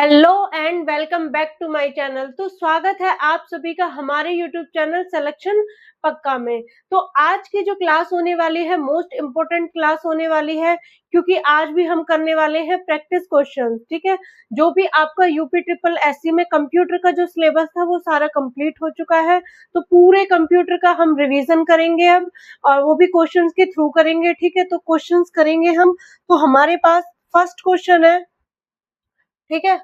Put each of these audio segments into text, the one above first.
Hello and welcome back to my channel. तो स्वागत है आप सभी का हमारे यूट्यूब चैनल सिलेक्शन पक्का में। तो आज की जो क्लास होने वाली है मोस्ट इम्पोर्टेंट क्लास होने वाली है, क्योंकि आज भी हम करने वाले हैं प्रैक्टिस क्वेश्चन। ठीक है, जो भी आपका यूपी ट्रिपल एससी में कंप्यूटर का जो सिलेबस था वो सारा कंप्लीट हो चुका है। तो पूरे कंप्यूटर का हम रिवीजन करेंगे अब, और वो भी क्वेश्चन के थ्रू करेंगे। ठीक है, तो क्वेश्चन करेंगे हम। तो हमारे पास फर्स्ट क्वेश्चन है। ठीक है,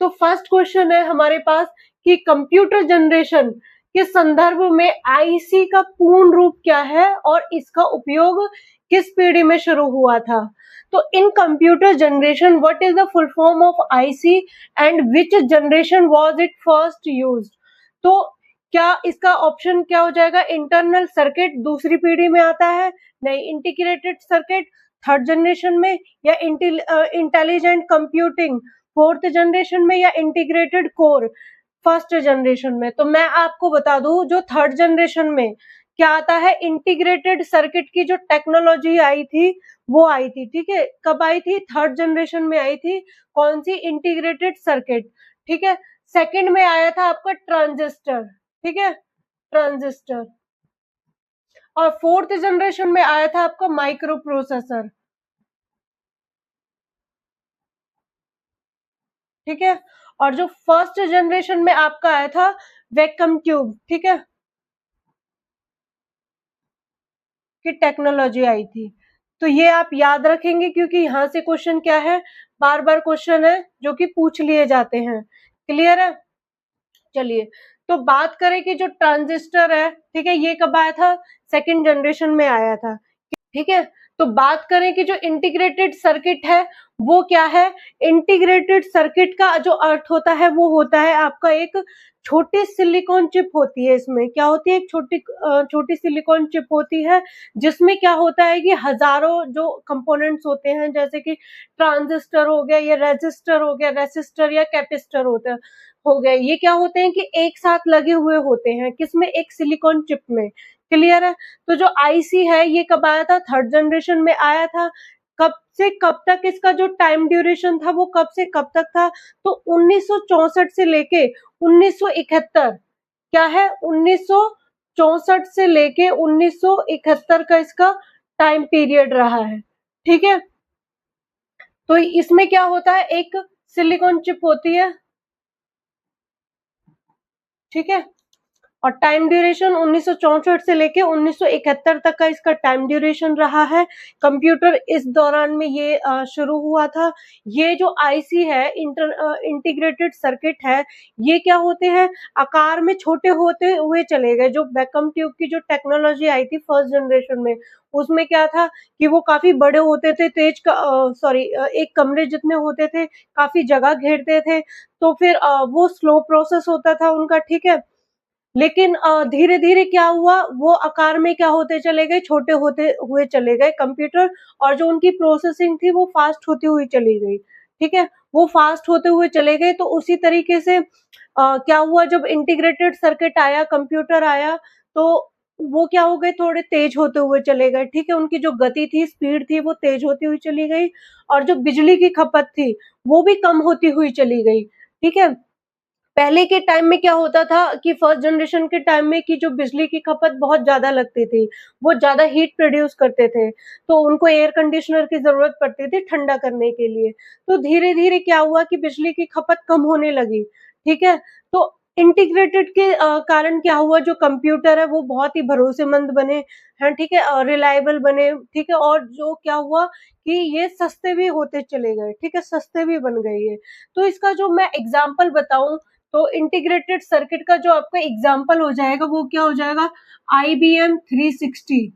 तो फर्स्ट क्वेश्चन है हमारे पास कि कंप्यूटर जनरेशन के संदर्भ में आईसी का पूर्ण रूप क्या है और इसका उपयोग किस पीढ़ी में शुरू हुआ था। तो इन computer generation what is the full form of IC and which generation was it first used. तो क्या इसका ऑप्शन क्या हो जाएगा? इंटरनल सर्किट दूसरी पीढ़ी में आता है, नहीं। इंटीग्रेटेड सर्किट थर्ड जनरेशन में, या इंटेलिजेंट कंप्यूटिंग फोर्थ जनरेशन में, या इंटीग्रेटेड कोर फर्स्ट जनरेशन में। तो मैं आपको बता दूं, जो थर्ड जनरेशन में क्या आता है, इंटीग्रेटेड सर्किट की जो टेक्नोलॉजी आई थी वो आई थी। ठीक है, कब आई थी? थर्ड जनरेशन में आई थी। कौन सी? Integrated circuit. ठीक है, सेकंड में आया था आपका ट्रांजिस्टर। ठीक है, ट्रांजिस्टर। और फोर्थ जनरेशन में आया था आपका माइक्रो प्रोसेसर। ठीक है, और जो फर्स्ट जनरेशन में आपका आया था वैक्यूम ट्यूब। ठीक है, की टेक्नोलॉजी आई थी। तो ये आप याद रखेंगे, क्योंकि यहाँ से क्वेश्चन क्या है, बार बार क्वेश्चन है जो कि पूछ लिए जाते हैं। क्लियर है? चलिए, तो बात करें कि जो ट्रांजिस्टर है, ठीक है, ये कब आया था? सेकंड जनरेशन में आया था। ठीक है, तो बात करें कि जो इंटीग्रेटेड सर्किट है वो क्या है। इंटीग्रेटेड सर्किट का जो अर्थ होता है वो होता है आपका एक छोटी सिलिकॉन चिप होती है। इसमें क्या होती है? एक छोटी सिलिकॉन चिप होती है, जिसमें क्या होता है कि हजारों जो कंपोनेंट्स होते हैं, जैसे कि ट्रांजिस्टर हो गया, या रेजिस्टर हो गया, रेसिस्टर या कैपेसिटर होता है हो गए, ये क्या होते हैं कि एक साथ लगे हुए होते हैं। किसमें? एक सिलिकॉन चिप में। क्लियर है? तो जो आईसी है ये कब आया था? थर्ड जनरेशन में आया था। कब से कब तक इसका जो टाइम ड्यूरेशन था वो कब से कब तक था? तो 1964 से लेके 1971। क्या है? 1964 से लेके 1971 का इसका टाइम पीरियड रहा है। ठीक है, तो इसमें क्या होता है, एक सिलिकॉन चिप होती है। ठीक है, और टाइम ड्यूरेशन 1964 से लेके 1971 तक का इसका टाइम ड्यूरेशन रहा है। कंप्यूटर इस दौरान में ये शुरू हुआ था। ये जो आईसी है, इंटीग्रेटेड सर्किट है, ये क्या होते हैं, आकार में छोटे होते हुए चले गए। जो वैक्यूम ट्यूब की जो टेक्नोलॉजी आई थी फर्स्ट जनरेशन में, उसमें क्या था कि वो काफी बड़े होते थे, सॉरी, एक कमरे जितने होते थे, काफी जगह घेरते थे। तो फिर वो स्लो प्रोसेस होता था उनका। ठीक है, लेकिन धीरे धीरे क्या हुआ, वो आकार में क्या होते चले गए, छोटे होते हुए चले गए कंप्यूटर। और जो उनकी प्रोसेसिंग थी वो फास्ट होती हुई चली गई। ठीक है, वो फास्ट होते हुए चले गए। तो उसी तरीके से क्या हुआ, जब इंटीग्रेटेड सर्किट आया, कंप्यूटर आया, तो वो क्या हो गए, थोड़े तेज होते हुए चले गए। ठीक है, उनकी जो गति थी, स्पीड थी, वो तेज होती हुई चली गई। और जो बिजली की खपत थी वो भी कम होती हुई चली गई। ठीक है, पहले के टाइम में क्या होता था कि फर्स्ट जनरेशन के टाइम में कि जो बिजली की खपत बहुत ज्यादा लगती थी, वो ज्यादा हीट प्रोड्यूस करते थे, तो उनको एयर कंडीशनर की जरूरत पड़ती थी ठंडा करने के लिए। तो धीरे धीरे क्या हुआ कि बिजली की खपत कम होने लगी। ठीक है, तो इंटीग्रेटेड के कारण क्या हुआ, जो कंप्यूटर है वो बहुत ही भरोसेमंद बने हैं। ठीक है, रिलायबल बने। ठीक है, और जो क्या हुआ कि ये सस्ते भी होते चले गए। ठीक है, सस्ते भी बन गए ये। तो इसका जो मैं एग्जाम्पल बताऊं, तो इंटीग्रेटेड सर्किट का जो आपका एग्जाम्पल हो जाएगा वो क्या हो जाएगा, IBM 360।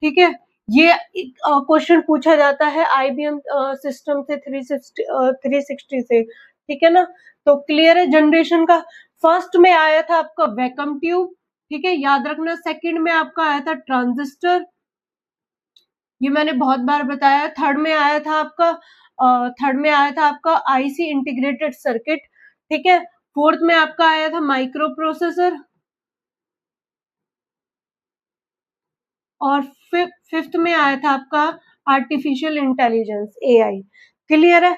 ठीक है, ये क्वेश्चन पूछा जाता है IBM सिस्टम से 360 से। ठीक है ना? तो क्लियर है जनरेशन का। फर्स्ट में आया था आपका वैक्यूम ट्यूब। ठीक है, याद रखना। सेकंड में आपका आया था ट्रांजिस्टर, ये मैंने बहुत बार बताया। थर्ड में आया था आपका आईसी इंटीग्रेटेड सर्किट। ठीक है, फोर्थ में आपका आया था माइक्रो प्रोसेसर, और फिफ्थ में आया था आपका आर्टिफिशियल इंटेलिजेंस, AI। क्लियर है?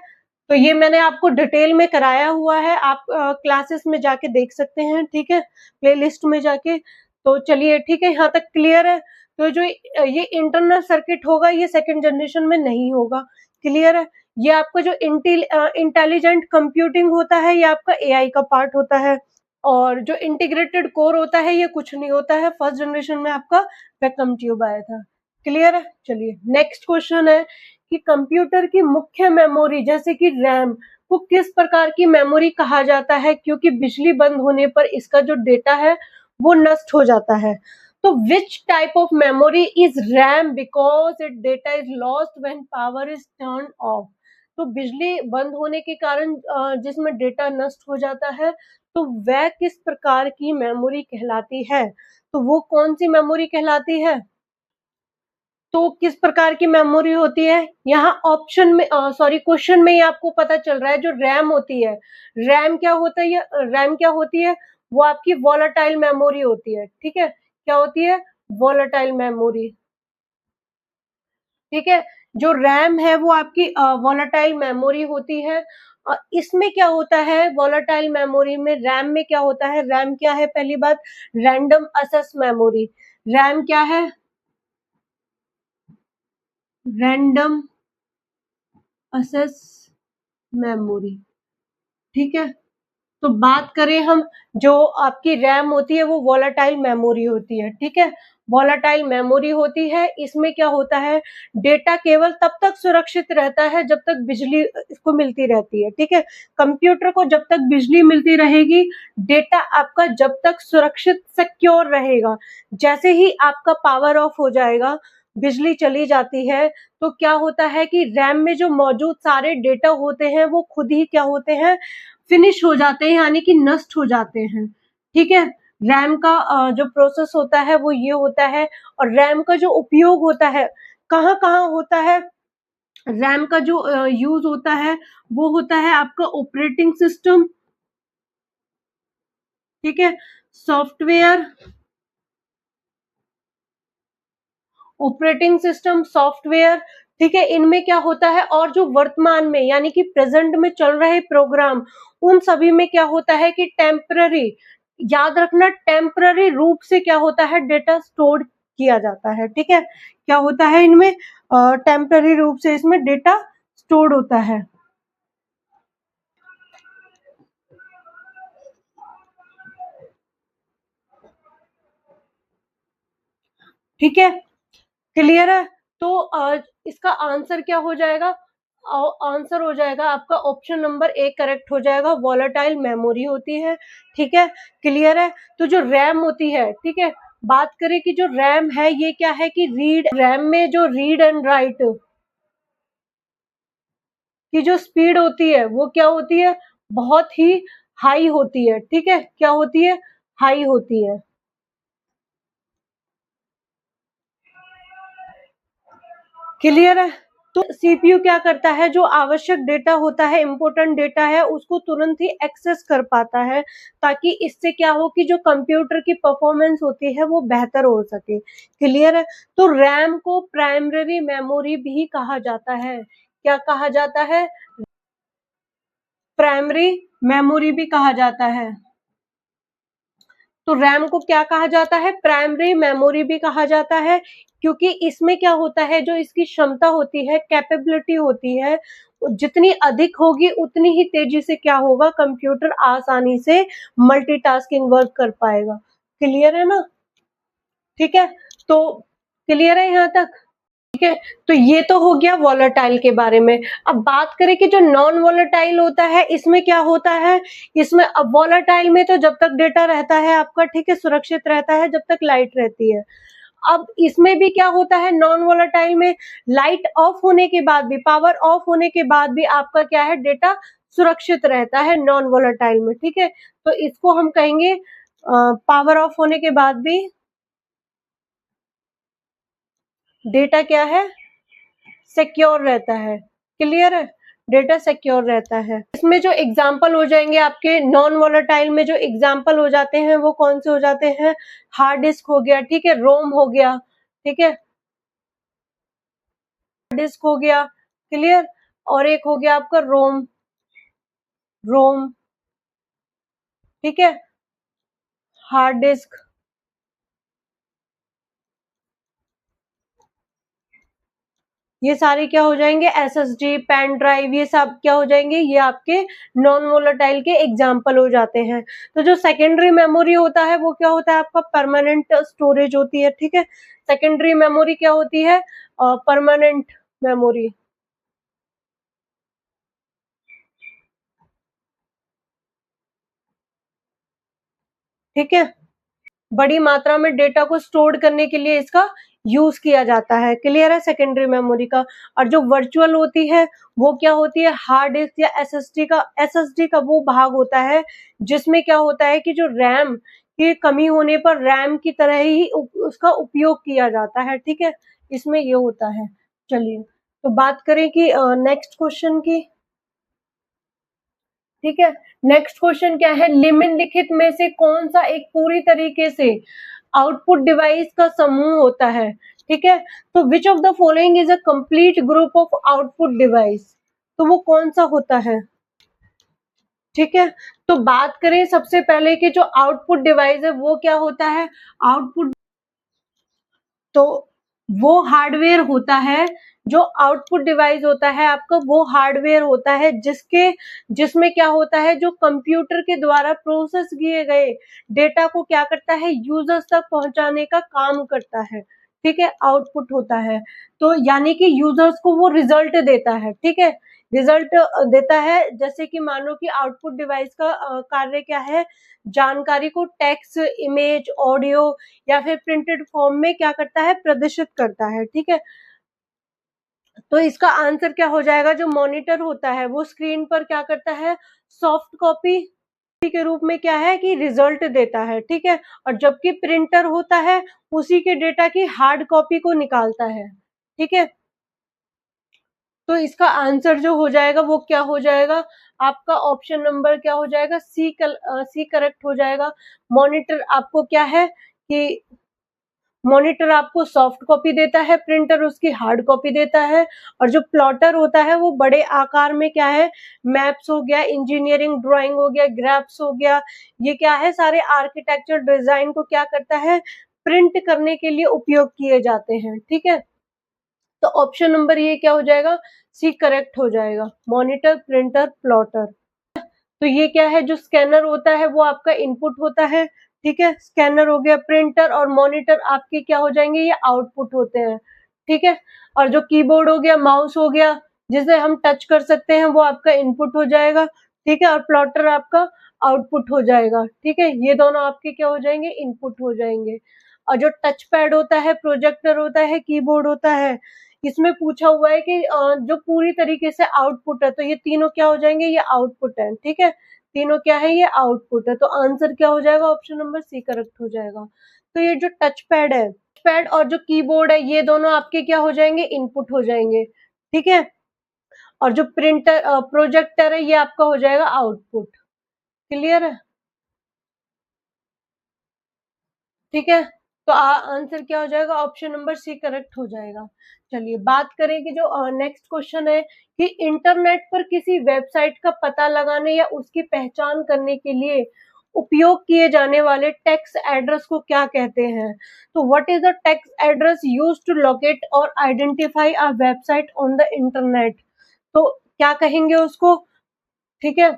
तो ये मैंने आपको डिटेल में कराया हुआ है, आप क्लासेस में जाके देख सकते हैं, ठीक है, प्लेलिस्ट में जाके। तो चलिए ठीक है, यहाँ तक क्लियर है। तो जो ये इंटरनल सर्किट होगा ये सेकंड जनरेशन में नहीं होगा, क्लियर है। ये आपका जो इंटेलिजेंट कंप्यूटिंग होता है ये आपका एआई का पार्ट होता है, और जो इंटीग्रेटेड कोर होता है ये कुछ नहीं होता है। फर्स्ट जनरेशन में आपका वैक्यूम ट्यूब आया था, क्लियर है। चलिए नेक्स्ट क्वेश्चन है कि कंप्यूटर की मुख्य मेमोरी जैसे कि रैम को किस प्रकार की मेमोरी कहा जाता है, क्योंकि बिजली बंद होने पर इसका जो डेटा है वो नष्ट हो जाता है। तो which type of memory is RAM because it data is lost when power is turn off. तो बिजली बंद होने के कारण जिसमें डेटा नष्ट हो जाता है, तो वह किस प्रकार की मेमोरी कहलाती है, तो वो कौन सी मेमोरी कहलाती है। तो किस प्रकार की मेमोरी होती है, यहाँ ऑप्शन में सॉरी क्वेश्चन में ही आपको पता चल रहा है। जो रैम होती है, रैम क्या होता है, रैम क्या होती है, वो आपकी वॉलेटाइल मेमोरी होती है, ठीक है। क्या होती है, वॉलेटाइल मेमोरी, ठीक है। जो रैम है वो आपकी वॉलेटाइल मेमोरी होती है। इसमें क्या होता है, वॉलेटाइल मेमोरी में, रैम में क्या होता है, रैम क्या है, पहली बात रैंडम एक्सेस मेमोरी। रैम क्या है, रैंडम एक्सेस मेमोरी, ठीक है। तो बात करें हम, जो आपकी रैम होती है वो वॉलेटाइल मेमोरी होती है, ठीक है। वॉलेटाइल मेमोरी होती है, इसमें क्या होता है, डेटा केवल तब तक सुरक्षित रहता है जब तक बिजली इसको मिलती रहती है, ठीक है। कंप्यूटर को जब तक बिजली मिलती रहेगी, डेटा आपका जब तक सुरक्षित सिक्योर रहेगा। जैसे ही आपका पावर ऑफ हो जाएगा, बिजली चली जाती है, तो क्या होता है कि रैम में जो मौजूद सारे डेटा होते हैं वो खुद ही क्या होते हैं, फिनिश हो जाते हैं, यानी कि नष्ट हो जाते हैं, ठीक है। रैम का जो प्रोसेस होता है वो ये होता है। और रैम का जो उपयोग होता है कहाँ कहाँ होता है, रैम का जो यूज होता है वो होता है आपका ऑपरेटिंग सिस्टम, ठीक है, सॉफ्टवेयर, ऑपरेटिंग सिस्टम, सॉफ्टवेयर, ठीक है, इनमें क्या होता है। और जो वर्तमान में यानी कि प्रेजेंट में चल रहे प्रोग्राम, उन सभी में क्या होता है कि टेम्पररी, याद रखना टेम्पररी रूप से क्या होता है, डेटा स्टोर किया जाता है, ठीक है। क्या होता है इनमें, टेम्पररी रूप से इसमें डेटा स्टोर होता है, ठीक है, क्लियर है। तो इसका आंसर क्या हो जाएगा, आंसर हो जाएगा आपका ऑप्शन नंबर ए करेक्ट हो जाएगा, वॉलेटाइल मेमोरी होती है, ठीक है, क्लियर है। तो जो रैम होती है, ठीक है, बात करें कि जो रैम है ये क्या है कि रीड, रैम में जो रीड एंड राइट की जो स्पीड होती है वो क्या होती है, बहुत ही हाई होती है, ठीक है। क्या होती है, हाई होती है, क्लियर है। तो सीपीयू क्या करता है, जो आवश्यक डेटा होता है, इंपॉर्टेंट डेटा है, उसको तुरंत ही एक्सेस कर पाता है, ताकि इससे क्या हो कि जो कंप्यूटर की परफॉर्मेंस होती है वो बेहतर हो सके, क्लियर है। तो रैम को प्राइमरी मेमोरी भी कहा जाता है, क्या कहा जाता है, प्राइमरी मेमोरी भी कहा जाता है। तो रैम को क्या कहा जाता है, प्राइमरी मेमोरी भी कहा जाता है, क्योंकि इसमें क्या होता है, जो इसकी क्षमता होती है, कैपेबिलिटी होती है, जितनी अधिक होगी उतनी ही तेजी से क्या होगा, कंप्यूटर आसानी से मल्टीटास्किंग वर्क कर पाएगा, क्लियर है ना, ठीक है। तो क्लियर है यहाँ तक, ठीक है। तो ये तो हो गया वॉलेटाइल के बारे में। अब बात करें कि जो नॉन वॉलेटाइल होता है इसमें क्या होता है, इसमें अब वॉलेटाइल में तो जब तक डेटा रहता है आपका, ठीक है, सुरक्षित रहता है जब तक लाइट रहती है। अब इसमें भी क्या होता है, नॉन वॉलेटाइल में लाइट ऑफ होने के बाद भी, पावर ऑफ होने के बाद भी आपका क्या है, डेटा सुरक्षित रहता है नॉन वॉलेटाइल में, ठीक है। तो इसको हम कहेंगे पावर ऑफ होने के बाद भी डेटा क्या है, सिक्योर रहता है, क्लियर है, डेटा सिक्योर रहता है। इसमें जो एग्जाम्पल हो जाएंगे आपके नॉन वॉलेटाइल में, जो एग्जाम्पल हो जाते हैं वो कौन से हो जाते हैं, हार्ड डिस्क हो गया, ठीक है, रोम हो गया, ठीक है, डिस्क हो गया, क्लियर, और एक हो गया आपका रोम, रोम, ठीक है, हार्ड डिस्क, ये सारे क्या हो जाएंगे, एसएसडी, पेन ड्राइव, ये सब क्या हो जाएंगे, ये आपके नॉन वोलेटाइल के एग्जाम्पल हो जाते हैं। तो जो सेकेंडरी मेमोरी होता है वो क्या होता है, आपका परमानेंट स्टोरेज होती है, ठीक है। सेकेंडरी मेमोरी क्या होती है, परमानेंट मेमोरी, ठीक है। बड़ी मात्रा में डेटा को स्टोर करने के लिए इसका यूज किया जाता है, क्लियर है, सेकेंडरी मेमोरी का। और जो वर्चुअल होती है वो क्या होती है, हार्ड डिस्क या एसएसडी का वो भाग होता है जिसमें क्या होता है कि जो रैम की कमी होने पर रैम की तरह ही उसका उपयोग किया जाता है, ठीक है, इसमें ये होता है। चलिए, तो बात करें कि नेक्स्ट क्वेश्चन की, ठीक है। नेक्स्ट क्वेश्चन क्या है, निम्नलिखित में से कौन सा एक पूरी तरीके से आउटपुट डिवाइस का समूह होता है, ठीक है। तो which of the following is a complete group of output device, तो वो कौन सा होता है, ठीक है। तो बात करें सबसे पहले कि जो आउटपुट डिवाइस है वो क्या होता है, आउटपुट, तो वो हार्डवेयर होता है, जो आउटपुट डिवाइस होता है आपका वो हार्डवेयर होता है जिसमें क्या होता है, जो कंप्यूटर के द्वारा प्रोसेस किए गए डेटा को क्या करता है, यूजर्स तक पहुंचाने का काम करता है, ठीक है, आउटपुट होता है। तो यानी कि यूजर्स को वो रिजल्ट देता है, ठीक है, रिजल्ट देता है। जैसे कि मानो कि आउटपुट डिवाइस का कार्य क्या है, जानकारी को टेक्स्ट, इमेज, ऑडियो या फिर प्रिंटेड फॉर्म में क्या करता है, प्रदर्शित करता है, ठीक है। तो इसका आंसर क्या हो जाएगा, जो मॉनिटर होता है वो स्क्रीन पर क्या करता है, सॉफ्ट कॉपी के रूप में क्या है कि रिजल्ट देता है, ठीक है। और जबकि प्रिंटर होता है उसी के डेटा की हार्ड कॉपी को निकालता है, ठीक है। तो इसका आंसर जो हो जाएगा वो क्या हो जाएगा, आपका ऑप्शन नंबर क्या हो जाएगा, सी करेक्ट हो जाएगा। मॉनिटर आपको क्या है कि मॉनिटर आपको सॉफ्ट कॉपी देता है, प्रिंटर उसकी हार्ड कॉपी देता है। और जो प्लॉटर होता है वो बड़े आकार में क्या है, मैप्स हो गया, इंजीनियरिंग ड्राइंग हो गया, ग्राफ्स हो गया, ये क्या है, सारे आर्किटेक्चर डिजाइन को क्या करता है, प्रिंट करने के लिए उपयोग किए जाते हैं, ठीक है। तो ऑप्शन नंबर ये क्या हो जाएगा, सी करेक्ट हो जाएगा, मॉनिटर, प्रिंटर, प्लॉटर। तो ये क्या है, जो स्कैनर होता है वो आपका इनपुट होता है, ठीक है, स्कैनर हो गया, प्रिंटर और मॉनिटर आपके क्या हो जाएंगे, ये आउटपुट होते हैं, ठीक है। और जो कीबोर्ड हो गया, माउस हो गया, जिसे हम टच कर सकते हैं, वो आपका इनपुट हो जाएगा, ठीक है। और प्लॉटर आपका आउटपुट हो जाएगा, ठीक है, ये दोनों आपके क्या हो जाएंगे, इनपुट हो जाएंगे। और जो टच पैड होता है, प्रोजेक्टर होता है, कीबोर्ड होता है, इसमें पूछा हुआ है कि जो पूरी तरीके से आउटपुट है, तो ये तीनों क्या हो जाएंगे, ये आउटपुट है, ठीक है, तीनों क्या है, ये आउटपुट है। तो आंसर क्या हो जाएगा, ऑप्शन नंबर सी करेक्ट हो जाएगा। तो ये जो टच पैड है, पैड और जो कीबोर्ड है, ये दोनों आपके क्या हो जाएंगे, इनपुट हो जाएंगे, ठीक है। और जो प्रिंटर प्रोजेक्टर है, ये आपका हो जाएगा आउटपुट, क्लियर है, ठीक है। तो आंसर क्या हो जाएगा, ऑप्शन नंबर सी करेक्ट हो जाएगा। चलिए, बात करें कि जो नेक्स्ट क्वेश्चन है कि इंटरनेट पर किसी वेबसाइट का पता लगाने या उसकी पहचान करने के लिए उपयोग किए जाने वाले टेक्स्ट एड्रेस को क्या कहते हैं। तो what is the text address used to locate और identify a website on the internet, तो क्या कहेंगे उसको, ठीक है।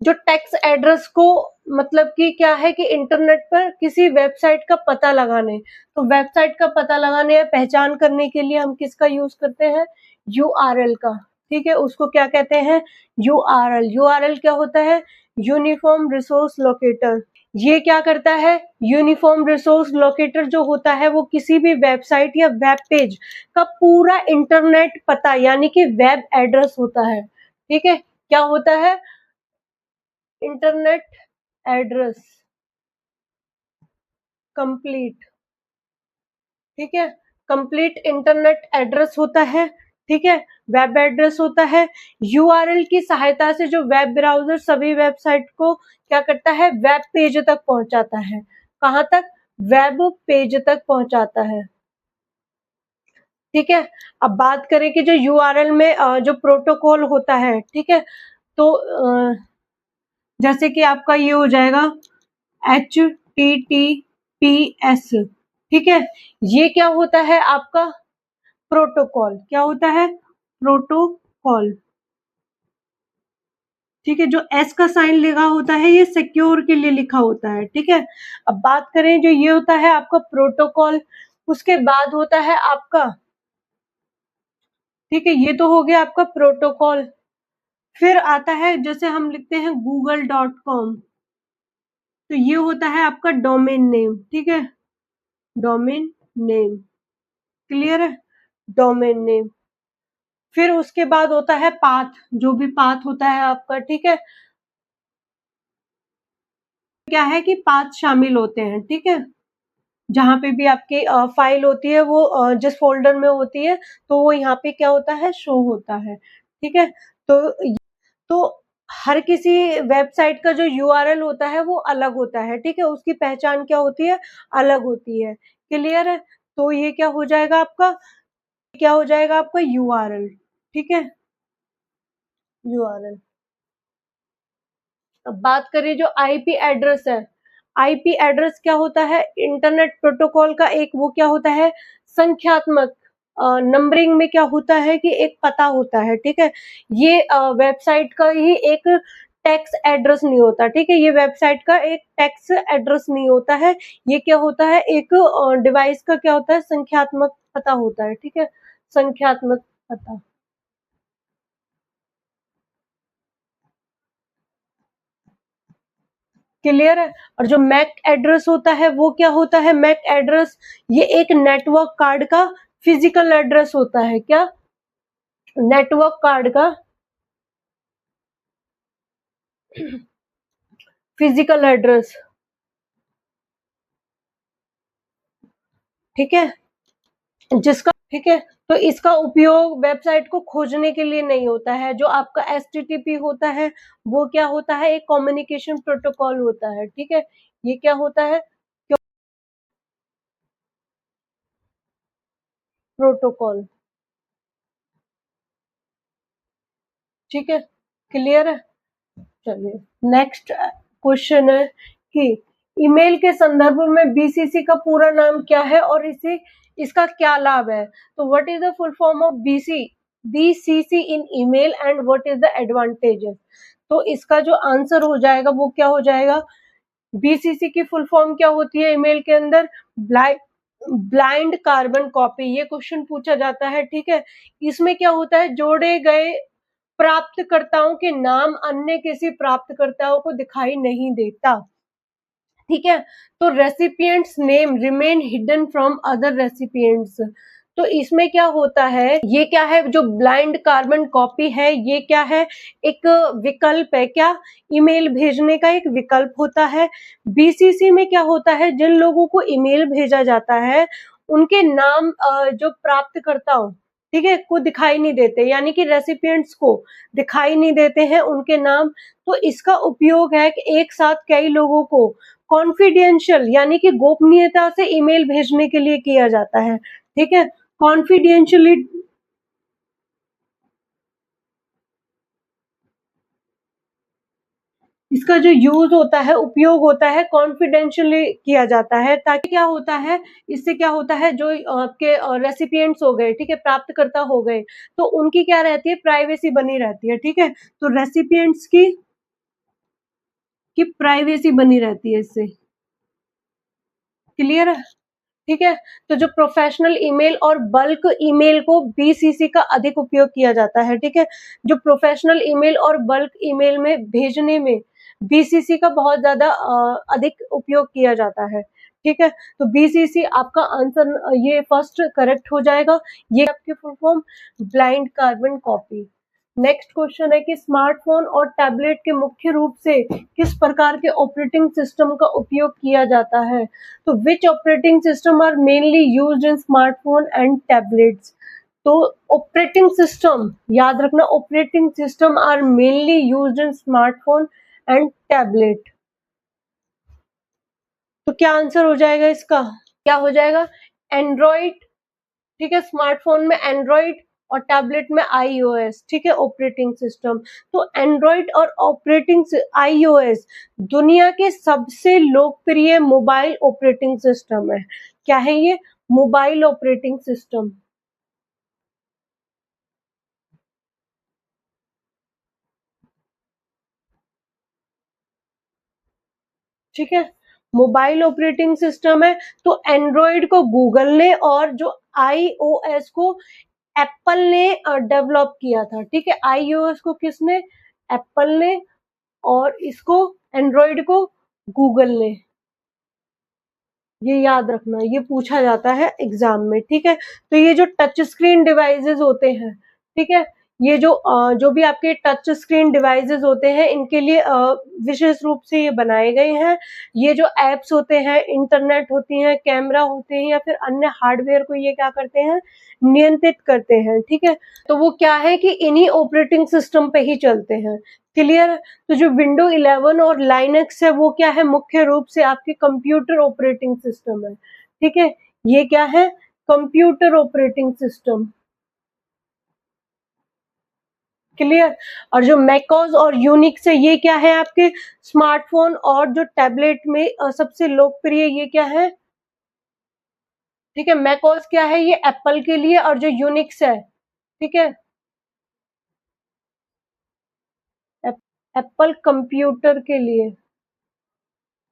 जो टेक्स्ट एड्रेस को मतलब कि क्या है कि इंटरनेट पर किसी वेबसाइट का पता लगाने, तो वेबसाइट का पता लगाने या पहचान करने के लिए हम किसका यूज करते हैं, यूआरएल का, ठीक है, उसको क्या कहते हैं, यूआरएल। यूआरएल क्या होता है, यूनिफॉर्म रिसोर्स लोकेटर। ये क्या करता है, यूनिफॉर्म रिसोर्स लोकेटर जो होता है वो किसी भी वेबसाइट या वेब पेज का पूरा इंटरनेट पता यानी कि वेब एड्रेस होता है, ठीक है, क्या होता है, इंटरनेट एड्रेस कंप्लीट, ठीक है, कंप्लीट इंटरनेट एड्रेस होता है, ठीक है, वेब एड्रेस होता है। यूआरएल की सहायता से जो वेब ब्राउजर सभी वेबसाइट को क्या करता है, वेब पेज तक पहुंचाता है, कहां तक, वेब पेज तक पहुंचाता है, ठीक है। अब बात करें कि जो यूआरएल में जो प्रोटोकॉल होता है, ठीक है, तो जैसे कि आपका ये हो जाएगा HTTPS, ठीक है। ये क्या होता है आपका प्रोटोकॉल, क्या होता है प्रोटोकॉल, ठीक है। जो एस का साइन लिखा होता है ये सिक्योर के लिए लिखा होता है, ठीक है। अब बात करें जो ये होता है आपका प्रोटोकॉल, उसके बाद होता है आपका, ठीक है, ये तो हो गया आपका प्रोटोकॉल। फिर आता है जैसे हम लिखते हैं google.com, तो ये होता है आपका डोमेन नेम, ठीक है, डोमेन नेम, क्लियर है, डोमेन नेम। फिर उसके बाद होता है पाथ, जो भी पाथ होता है आपका, ठीक है, क्या है कि पाथ शामिल होते हैं, ठीक है। जहाँ पे भी आपकी फाइल होती है वो जिस फ़ोल्डर में होती है, तो वो यहाँ पे क्या होता है शो होता है, ठीक है। तो हर किसी वेबसाइट का जो यूआरएल होता है वो अलग होता है, ठीक है, उसकी पहचान क्या होती है, अलग होती है, क्लियर है। तो ये क्या हो जाएगा आपका, क्या हो जाएगा आपका यूआरएल, ठीक है, यूआरएल। अब बात करें जो आईपी एड्रेस है, आईपी एड्रेस क्या होता है, इंटरनेट प्रोटोकॉल का एक वो क्या होता है संख्यात्मक, नंबरिंग में क्या होता है कि एक पता होता है, ठीक है। ये वेबसाइट का ही एक टेक्स्ट एड्रेस नहीं होता, ठीक है, ये वेबसाइट का एक टेक्स्ट एड्रेस नहीं होता है, ये क्या होता है एक डिवाइस का क्या होता है संख्यात्मक पता होता है, ठीक है, संख्यात्मक पता, क्लियर है। और जो मैक एड्रेस होता है वो क्या होता है, मैक एड्रेस ये एक नेटवर्क कार्ड का फिजिकल एड्रेस होता है, क्या, नेटवर्क कार्ड का फिजिकल एड्रेस, ठीक है, जिसका, ठीक है, तो इसका उपयोग वेबसाइट को खोजने के लिए नहीं होता है। जो आपका एचटीटीपी होता है वो क्या होता है एक कम्युनिकेशन प्रोटोकॉल होता है, ठीक है, ये क्या होता है प्रोटोकॉल, ठीक है, क्लियर है। चलिए नेक्स्ट क्वेश्चन है कि ईमेल के संदर्भ में बीसीसी का पूरा नाम क्या है और इसे इसका क्या लाभ है। तो what is the full form of BCC in email and what is the advantages. तो इसका जो आंसर हो जाएगा वो क्या हो जाएगा, बीसीसी की फुल फॉर्म क्या होती है ईमेल के अंदर, ब्लाइंड कार्बन कॉपी, ये क्वेश्चन पूछा जाता है, ठीक है। इसमें क्या होता है जोड़े गए प्राप्तकर्ताओं के नाम अन्य किसी प्राप्तकर्ताओं को दिखाई नहीं देता, ठीक है। तो recipients name remain hidden from other recipients. तो इसमें क्या होता है, ये क्या है जो ब्लाइंड कार्बन कॉपी है ये क्या है एक विकल्प है, क्या, ईमेल भेजने का एक विकल्प होता है। बीसीसी में क्या होता है जिन लोगों को ईमेल भेजा जाता है उनके नाम जो प्राप्तकर्ताओं, ठीक है, को दिखाई नहीं देते, यानी कि रेसिपिएंट्स को दिखाई नहीं देते हैं उनके नाम। तो इसका उपयोग है कि एक साथ कई लोगों को कॉन्फिडेंशियल यानी कि गोपनीयता से ईमेल भेजने के लिए किया जाता है, ठीक है, कॉन्फिडेंशियली, इसका जो यूज होता है उपयोग होता है कॉन्फिडेंशियली किया जाता है, ताकि क्या होता है इससे क्या होता है जो आपके रेसिपिएंट्स हो गए, ठीक है, प्राप्तकर्ता हो गए, तो उनकी क्या रहती है प्राइवेसी बनी रहती है, ठीक है। तो रेसिपिएंट्स की प्राइवेसी बनी रहती है इससे, क्लियर है, ठीक है। तो जो प्रोफेशनल ईमेल और बल्क ईमेल को बीसीसी का अधिक उपयोग किया जाता है, ठीक है। जो प्रोफेशनल ईमेल और बल्क ईमेल में भेजने में बीसीसी का बहुत ज्यादा अधिक उपयोग किया जाता है, ठीक है। तो बीसीसी आपका आंसर ये फर्स्ट करेक्ट हो जाएगा, ये आपकी full form blind carbon copy. Next question है कि स्मार्टफोन और टैबलेट के मुख्य रूप से किस प्रकार के ऑपरेटिंग सिस्टम का उपयोग किया जाता है। तो which operating system are mainly used in smartphone and tablets. तो ऑपरेटिंग सिस्टम याद रखना, operating system are mainly used in smartphone and tablet. तो क्या आंसर हो जाएगा इसका, क्या हो जाएगा एंड्रॉइड, ठीक है, स्मार्टफोन में एंड्रॉइड और टैबलेट में iOS, ठीक है, ऑपरेटिंग सिस्टम। तो एंड्रॉइड और ऑपरेटिंग iOS दुनिया के सबसे लोकप्रिय मोबाइल ऑपरेटिंग सिस्टम है। क्या है ये? Mobile operating system. ठीक है, मोबाइल ऑपरेटिंग सिस्टम है। तो एंड्रॉइड को गूगल ने और जो iOS को एप्पल ने डेवलप किया था। ठीक है, iOS को किसने? एप्पल ने, और इसको एंड्रॉइड को गूगल ने। ये याद रखना, ये पूछा जाता है एग्जाम में। ठीक है, तो ये जो टच स्क्रीन डिवाइसेस होते हैं, ठीक है, ये जो भी आपके टच स्क्रीन डिवाइसेस होते हैं, इनके लिए विशेष रूप से ये बनाए गए हैं। ये जो एप्स होते हैं, इंटरनेट होती हैं, कैमरा होते हैं, या फिर अन्य हार्डवेयर को ये क्या करते हैं? नियंत्रित करते हैं। ठीक है, तो वो क्या है कि इन्हीं ऑपरेटिंग सिस्टम पे ही चलते हैं। क्लियर? तो जो विंडो 11 और लाइनक्स है, वो क्या है? मुख्य रूप से आपके कंप्यूटर ऑपरेटिंग सिस्टम है। ठीक है, ये क्या है? Computer operating system. क्लियर? और जो मैकओएस और यूनिक्स है, ये क्या है? आपके स्मार्टफोन और जो टैबलेट में सबसे लोकप्रिय ये क्या है? ठीक है, मैकओएस क्या है? ये एप्पल के लिए, और जो यूनिक्स है, ठीक है, एप्पल कंप्यूटर के लिए।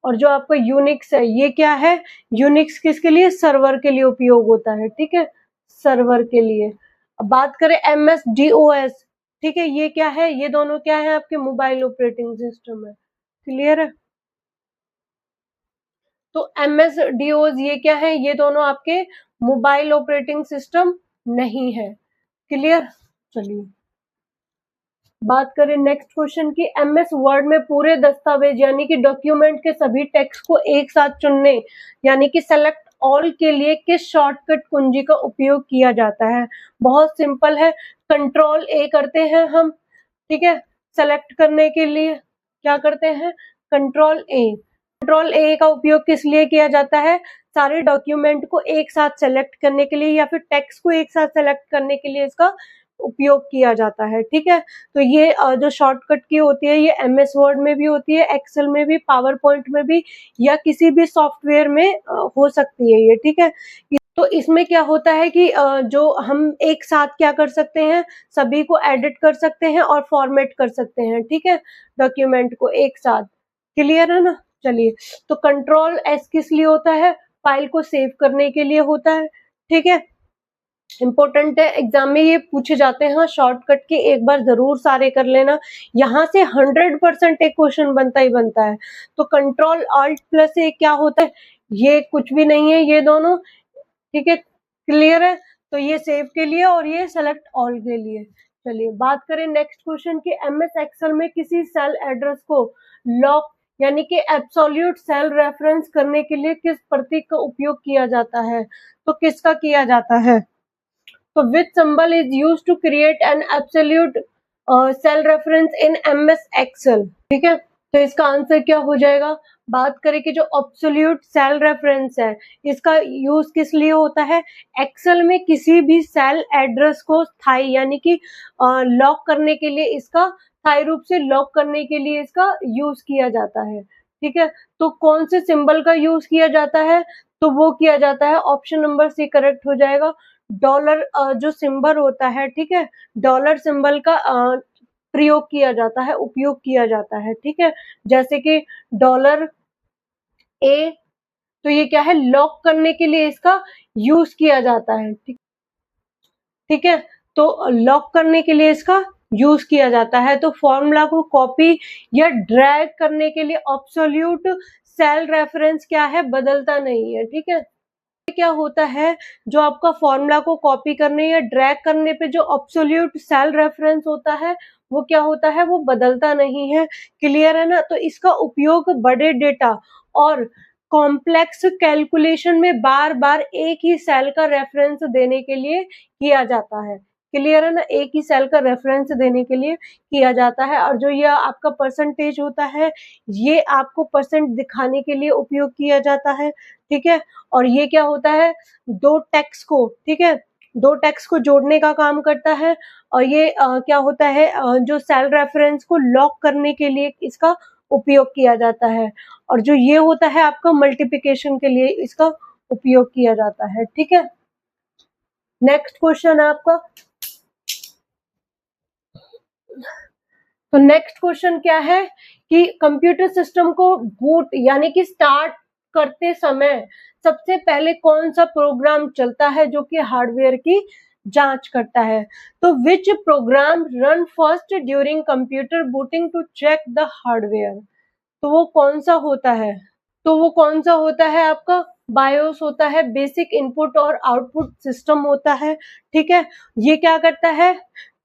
और जो आपका यूनिक्स है, ये क्या है? यूनिक्स किसके लिए? सर्वर के लिए उपयोग होता है। ठीक है, सर्वर के लिए। अब बात करें एमएस डीओएस, ठीक है, ये क्या है? ये दोनों क्या है? आपके मोबाइल ऑपरेटिंग सिस्टम है। क्लियर है? तो एमएस डीओएस ये क्या है? ये दोनों आपके मोबाइल ऑपरेटिंग सिस्टम नहीं है। क्लियर? चलिए बात करें नेक्स्ट क्वेश्चन की। एमएस वर्ड में पूरे दस्तावेज यानी कि डॉक्यूमेंट के सभी टेक्स्ट को एक साथ चुनने यानी कि सेलेक्ट ऑल के लिए किस शॉर्टकट कुंजी का उपयोग किया जाता है? बहुत सिंपल है, कंट्रोल ए करते हैं हम। ठीक है, सेलेक्ट करने के लिए क्या करते हैं? कंट्रोल ए। कंट्रोल ए का उपयोग किस लिए किया जाता है? सारे डॉक्यूमेंट को एक साथ सेलेक्ट करने के लिए, या फिर टेक्स्ट को एक साथ सेलेक्ट करने के लिए इसका उपयोग किया जाता है। ठीक है, तो ये जो शॉर्टकट की होती है, ये एमएस वर्ड में भी होती है, एक्सेल में भी, पावर पॉइंट में भी, या किसी भी सॉफ्टवेयर में हो सकती है ये। ठीक है, तो इसमें क्या होता है कि जो हम एक साथ क्या कर सकते हैं? सभी को एडिट कर सकते हैं और फॉर्मेट कर सकते हैं। ठीक है, डॉक्यूमेंट को एक साथ। क्लियर है ना? चलिए, तो कंट्रोल एस किस लिए होता है? फाइल को सेव करने के लिए होता है। ठीक है, इंपॉर्टेंट है, एग्जाम में ये पूछे जाते हैं। शॉर्टकट के एक बार जरूर सारे कर लेना, यहाँ से 100% एक क्वेश्चन बनता ही बनता है। तो कंट्रोल ऑल्ट प्लस ए क्या होता है? ये कुछ भी नहीं है, ये दोनों। ठीक है, क्लियर है? तो ये सेव के लिए और ये सेलेक्ट ऑल के लिए। चलिए बात करें नेक्स्ट क्वेश्चन की। एमएस एक्सेल में किसी सेल एड्रेस को लॉक यानी कि एब्सोल्यूट सेल रेफरेंस करने के लिए किस प्रतीक का उपयोग किया जाता है? तो किसका किया जाता है? तो which symbol is used to create an absolute cell reference in MS Excel? ठीक है, तो इसका आंसर क्या हो जाएगा? बात करें कि जो एब्सोल्यूट सेल रेफरेंस है, इसका यूज किस लिए होता है? एक्सेल में किसी भी सेल एड्रेस को स्थायी यानी कि लॉक करने के लिए, इसका स्थायी रूप से लॉक करने के लिए इसका यूज किया जाता है। ठीक है, तो कौन से सिंबल का यूज किया जाता है? तो वो किया जाता है, ऑप्शन नंबर सी करेक्ट हो जाएगा। डॉलर जो सिंबल होता है, ठीक है, डॉलर सिंबल का प्रयोग किया जाता है, उपयोग किया जाता है। ठीक है, जैसे कि डॉलर ए, तो ये क्या है? लॉक करने के लिए इसका यूज किया जाता है। ठीक है, तो लॉक करने के लिए इसका यूज किया जाता है। तो फॉर्मूला को कॉपी या ड्रैग करने के लिए एब्सोल्यूट सेल रेफरेंस क्या है? बदलता नहीं है। ठीक है, क्या होता है, जो आपका फॉर्मूला को कॉपी करने या ड्रैग करने पे जो एब्सोल्यूट सेल रेफरेंस होता है, वो क्या होता है? वो बदलता नहीं है। क्लियर है ना? तो इसका उपयोग बड़े डेटा और कॉम्प्लेक्स कैलकुलेशन में बार बार एक ही सेल का रेफरेंस देने के लिए किया जाता है। क्लियर है ना? एक ही सेल का रेफरेंस देने के लिए किया जाता है। और जो ये आपका परसेंटेज होता है, ये आपको परसेंट दिखाने के लिए उपयोग किया जाता है। ठीक है, और ये क्या होता है? दो टेक्स्ट को, ठीक है, दो टेक्स्ट को जोड़ने का काम करता है, और ये क्या होता है, जो सेल रेफरेंस को लॉक करने के लिए इसका उपयोग किया जाता है, और जो ये होता है आपका मल्टीप्लिकेशन के लिए इसका उपयोग किया जाता है। ठीक है, नेक्स्ट क्वेश्चन है आपका। तो नेक्स्ट क्वेश्चन क्या है कि कंप्यूटर सिस्टम को बूट यानी कि स्टार्ट करते समय सबसे पहले कौन सा प्रोग्राम चलता है जो कि हार्डवेयर की जांच करता है। तो which program run first during computer booting to check the hardware, तो वो कौन सा होता है, तो वो कौन सा होता है आपका बायोस होता है, बेसिक इनपुट और आउटपुट सिस्टम होता है। ठीक है, ये क्या करता है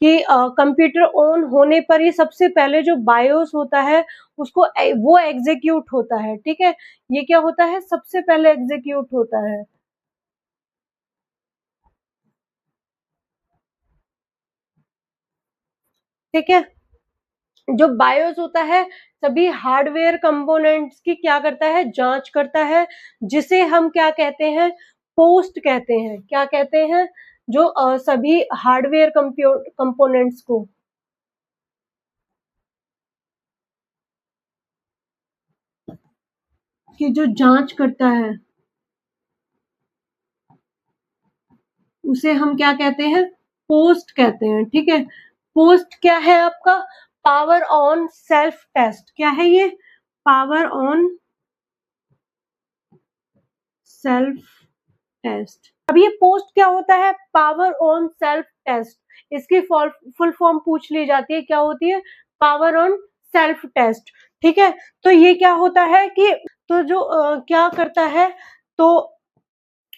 कि कंप्यूटर ऑन होने पर ही सबसे पहले जो बायोस होता है उसको वो एग्जीक्यूट होता है। ठीक है, ये क्या होता है, सबसे पहले एग्जीक्यूट होता है। ठीक है, जो बायोस होता है सभी हार्डवेयर कंपोनेंट्स की क्या करता है, जांच करता है, जिसे हम क्या कहते हैं, पोस्ट कहते हैं। क्या कहते हैं, जो सभी हार्डवेयर कंपोनेंट्स को की जो जांच करता है उसे हम क्या कहते हैं, पोस्ट कहते हैं। ठीक है, पोस्ट क्या है आपका, पावर ऑन सेल्फ टेस्ट। क्या है ये, पावर ऑन सेल्फ टेस्ट। अब ये पोस्ट क्या होता है, पावर ऑन सेल्फ टेस्ट, इसकी फुल फॉर्म पूछ ली जाती है, क्या होती है, पावर ऑन सेल्फ टेस्ट। ठीक है, तो ये क्या होता है कि तो जो क्या करता है, तो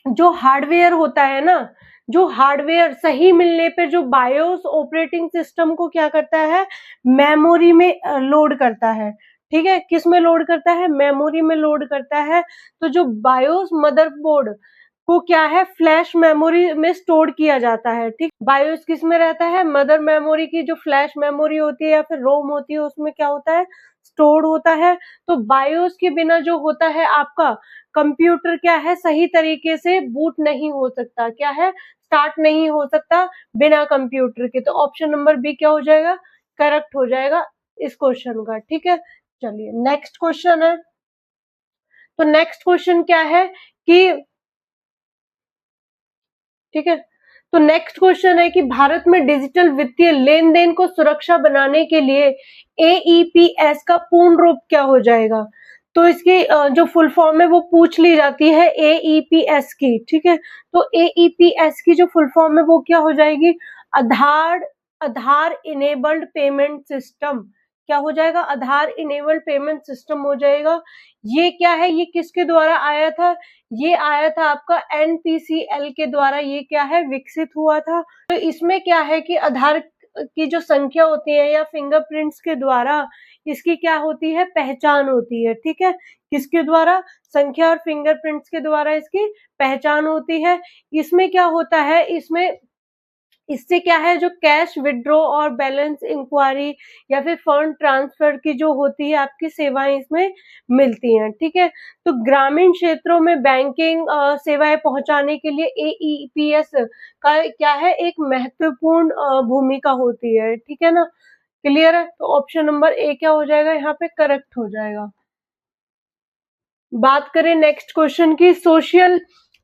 जो हार्डवेयर होता है ना, जो हार्डवेयर सही मिलने पे जो बायोस ऑपरेटिंग सिस्टम को क्या करता है, मेमोरी में लोड करता है। ठीक है, किस में लोड करता है, मेमोरी में लोड करता है। तो जो बायोस मदरबोर्ड को क्या है, फ्लैश मेमोरी में स्टोर किया जाता है। ठीक, बायोस किस में रहता है, मदर मेमोरी की जो फ्लैश मेमोरी होती है या फिर रोम होती है उसमें क्या होता है, स्टोर होता है। तो बायोस के बिना जो होता है आपका कंप्यूटर क्या है, सही तरीके से बूट नहीं हो सकता, क्या है, स्टार्ट नहीं हो सकता बिना कंप्यूटर के। तो ऑप्शन नंबर बी क्या हो जाएगा, करेक्ट हो जाएगा इस क्वेश्चन का। ठीक है, चलिए नेक्स्ट क्वेश्चन है। तो नेक्स्ट क्वेश्चन क्या है कि ठीक है, तो नेक्स्ट क्वेश्चन है कि भारत में डिजिटल वित्तीय लेन देन को सुरक्षा बनाने के लिए एईपीएस का पूर्ण रूप क्या हो जाएगा। तो इसकी जो फुल फॉर्म है वो पूछ ली जाती है एईपीएस की। ठीक है, तो एईपीएस की जो फुल फॉर्म है वो क्या हो जाएगी, Aadhaar Aadhaar enabled payment system. क्या हो जाएगा, आधार इनेबल्ड पेमेंट सिस्टम हो जाएगा। ये क्या है, ये किसके द्वारा आया था, ये आया था आपका एनपीसीएल के द्वारा, ये क्या है, विकसित हुआ था। तो इसमें क्या है कि आधार की जो संख्या होती है या फिंगरप्रिंट्स के द्वारा इसकी क्या होती है, पहचान होती है। ठीक है, किसके द्वारा, संख्या और फिंगरप्रिंट्स के द्वारा इसकी पहचान होती है। इसमें क्या होता है, इसमें इससे क्या है, जो कैश विड्रॉ और बैलेंस इंक्वायरी या फिर फंड ट्रांसफर की जो होती है आपकी सेवाएं इसमें मिलती हैं। ठीक है, तो ग्रामीण क्षेत्रों में बैंकिंग सेवाएं पहुंचाने के लिए एईपीएस का क्या है, एक महत्वपूर्ण भूमिका होती है। ठीक है ना, क्लियर है। तो ऑप्शन नंबर ए क्या हो जाएगा, यहाँ पे करेक्ट हो जाएगा। बात करें नेक्स्ट क्वेश्चन की,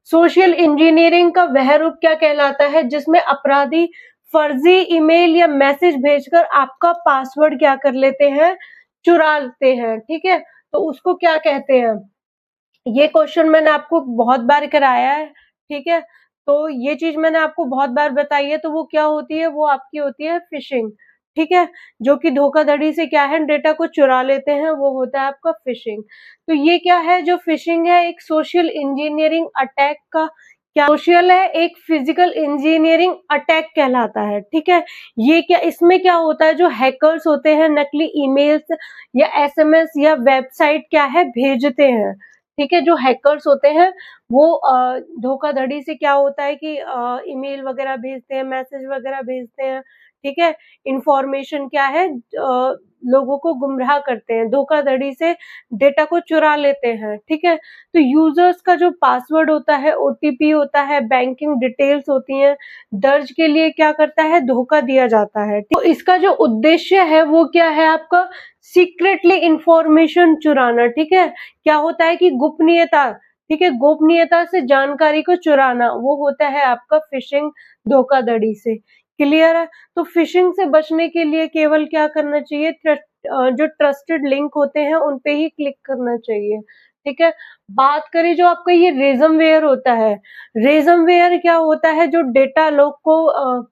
सोशल इंजीनियरिंग का वह रूप क्या कहलाता है जिसमें अपराधी फर्जी ईमेल या मैसेज भेजकर आपका पासवर्ड क्या कर लेते हैं, चुरा लेते हैं। ठीक है, तो उसको क्या कहते हैं, ये क्वेश्चन मैंने आपको बहुत बार कराया है। ठीक है, तो ये चीज मैंने आपको बहुत बार बताई है। तो वो क्या होती है, वो आपकी होती है फिशिंग। ठीक है, जो कि धोखाधड़ी से क्या है, डेटा को चुरा लेते हैं, वो होता है आपका फिशिंग। तो ये क्या है, जो फिशिंग है एक सोशल इंजीनियरिंग अटैक का क्या, सोशल है एक फिजिकल इंजीनियरिंग अटैक कहलाता है। ठीक है, ये क्या, इसमें क्या होता है, जो हैकर्स होते हैं नकली ईमेल्स या एसएमएस या वेबसाइट क्या है भेजते हैं। ठीक है, जो हैकर्स होते हैं वो धोखाधड़ी से क्या होता है कि ईमेल वगैरह भेजते हैं, मैसेज वगैरह भेजते हैं। ठीक है। इंफॉर्मेशन क्या है, लोगों को गुमराह करते हैं, धोखाधड़ी से डेटा को चुरा लेते हैं, ठीक है। तो यूजर्स का जो पासवर्ड होता है, ओटीपी होता है, बैंकिंग डिटेल्स होती हैं, दर्ज के लिए क्या करता है, धोखा दिया जाता है। तो इसका जो उद्देश्य है वो क्या है आपका, सीक्रेटली इंफॉर्मेशन चुराना, ठीक है। क्या होता है कि गोपनीयता, ठीक है, गोपनीयता से जानकारी को चुराना, वो होता है आपका फिशिंग, धोखाधड़ी से। क्लियर है। तो फिशिंग से बचने के लिए केवल क्या करना चाहिए, जो ट्रस्टेड लिंक होते हैं उन पे ही क्लिक करना चाहिए, ठीक है। बात करें जो आपका ये रेजमवेयर होता है, रेजमवेयर क्या होता है, जो डेटा लॉक को